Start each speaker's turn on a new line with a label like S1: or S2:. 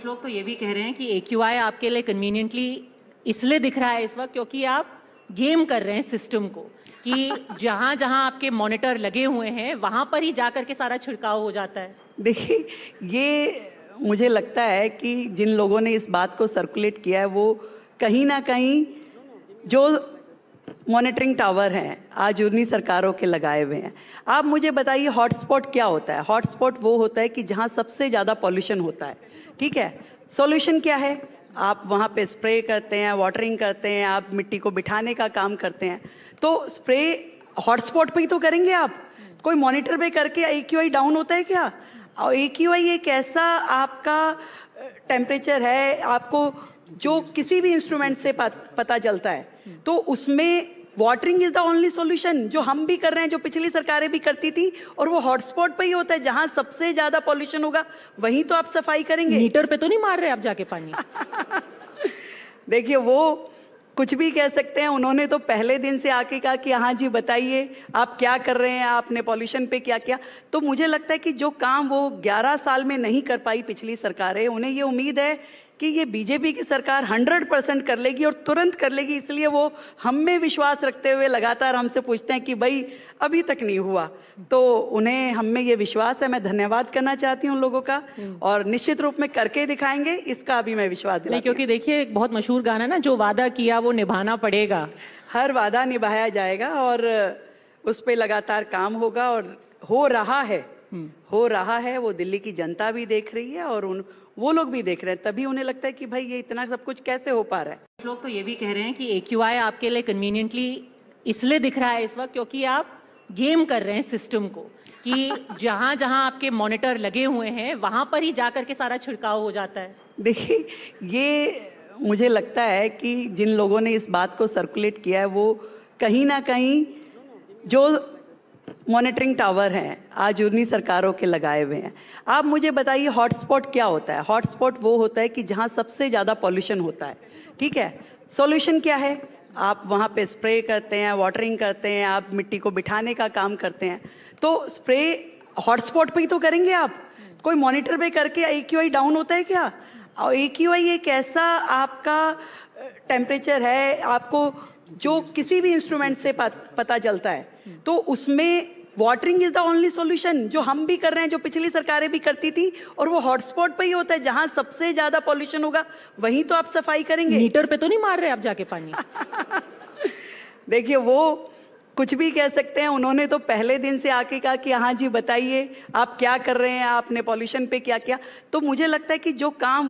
S1: लोग तो ये भी कह रहे हैं कि AQI आपके लिए कन्वीनियंटली इसलिए दिख रहा है इस वक्त क्योंकि आप गेम कर रहे हैं सिस्टम को कि जहां जहां आपके मॉनिटर लगे हुए हैं वहां पर ही जाकर के सारा छिड़काव हो जाता है।
S2: देखिए, ये मुझे लगता है कि जिन लोगों ने इस बात को सर्कुलेट किया है वो कहीं ना कहीं जो मॉनिटरिंग टावर हैं आज उन्हीं सरकारों के लगाए हुए हैं। आप मुझे बताइए हॉटस्पॉट क्या होता है? हॉटस्पॉट वो होता है कि जहाँ सबसे ज़्यादा पॉल्यूशन होता है, ठीक है। सॉल्यूशन क्या है? आप वहाँ पे स्प्रे करते हैं, वाटरिंग करते हैं, आप मिट्टी को बिठाने का काम करते हैं। तो स्प्रे हॉटस्पॉट पे ही तो करेंगे आप। कोई मॉनिटर पे करके AQI डाउन होता है क्या? और AQI एक ऐसा आपका टेम्परेचर है, आपको जो किसी भी इंस्ट्रूमेंट से पता चलता है। तो उसमें watering is the only solution, जो हम भी कर रहे हैं, जो पिछली सरकारें भी करती थी। और वो हॉटस्पॉट पे ही होता है, जहां सबसे ज्यादा पॉल्यूशन होगा वहीं तो आप सफाई करेंगे।
S1: मीटर पे तो नहीं मार रहे आप जाके पानी?
S2: देखिए, वो कुछ भी कह सकते हैं। उन्होंने तो पहले दिन से आके कहा कि हाँ जी बताइए आप क्या कर रहे हैं, आपने पॉल्यूशन पे क्या किया। तो मुझे लगता है कि जो काम वो 11 साल में नहीं कर पाई पिछली सरकारें, उन्हें ये उम्मीद है कि ये बीजेपी की सरकार 100% कर लेगी और तुरंत कर लेगी। इसलिए वो हम में विश्वास रखते हुए लगातार हमसे पूछते हैं कि भाई अभी तक नहीं हुआ। तो उन्हें हम में ये विश्वास है। मैं धन्यवाद करना चाहती हूँ उन लोगों का, और निश्चित रूप में करके दिखाएंगे, इसका भी मैं विश्वास दिलाती हूँ।
S1: क्योंकि देखिए एक बहुत मशहूर गाना ना, जो वादा किया वो निभाना पड़ेगा।
S2: हर वादा निभाया जाएगा और उस पे लगातार काम होगा, और हो रहा है। वो दिल्ली की जनता भी देख रही है और वो लोग भी देख रहे हैं। तभी उन्हें लगता है कि भाई ये इतना सब कुछ कैसे हो पा रहा है।
S1: लोग तो ये भी कह रहे हैं कि AQI आपके लिए कन्वीनियंटली इसलिए दिख रहा है इस वक्त क्योंकि आप गेम कर रहे हैं सिस्टम को कि जहां जहां आपके मॉनिटर लगे हुए हैं वहां पर ही जाकर के सारा छिड़काव हो जाता है।
S2: देखिए, ये मुझे लगता है कि जिन लोगों ने इस बात को सर्कुलेट किया है वो कहीं ना कहीं जो मॉनिटरिंग टावर हैं आज उन्हीं सरकारों के लगाए हुए हैं। आप मुझे बताइए हॉटस्पॉट क्या होता है? हॉटस्पॉट वो होता है कि जहाँ सबसे ज़्यादा पॉल्यूशन होता है, ठीक है। सॉल्यूशन क्या है? आप वहाँ पे स्प्रे करते हैं, वाटरिंग करते हैं, आप मिट्टी को बिठाने का काम करते हैं। तो स्प्रे हॉटस्पॉट पे ही तो करेंगे आप। कोई मॉनिटर पे करके AQI डाउन होता है क्या? और AQI एक ऐसा आपका टेम्परेचर है, आपको जो किसी भी इंस्ट्रूमेंट से पता चलता है। तो उसमें watering is the only solution, जो हम भी कर रहे हैं, जो पिछली सरकारें भी करती थी। और वो हॉटस्पॉट पे ही होता है, जहां सबसे ज्यादा पॉल्यूशन होगा वहीं तो आप सफाई करेंगे।
S1: मीटर पे तो नहीं मार रहे आप जाके पानी?
S2: देखिए, वो कुछ भी कह सकते हैं। उन्होंने तो पहले दिन से आके कहा कि हाँ जी बताइए आप क्या कर रहे हैं, आपने पॉल्यूशन पे क्या किया। तो मुझे लगता है कि जो काम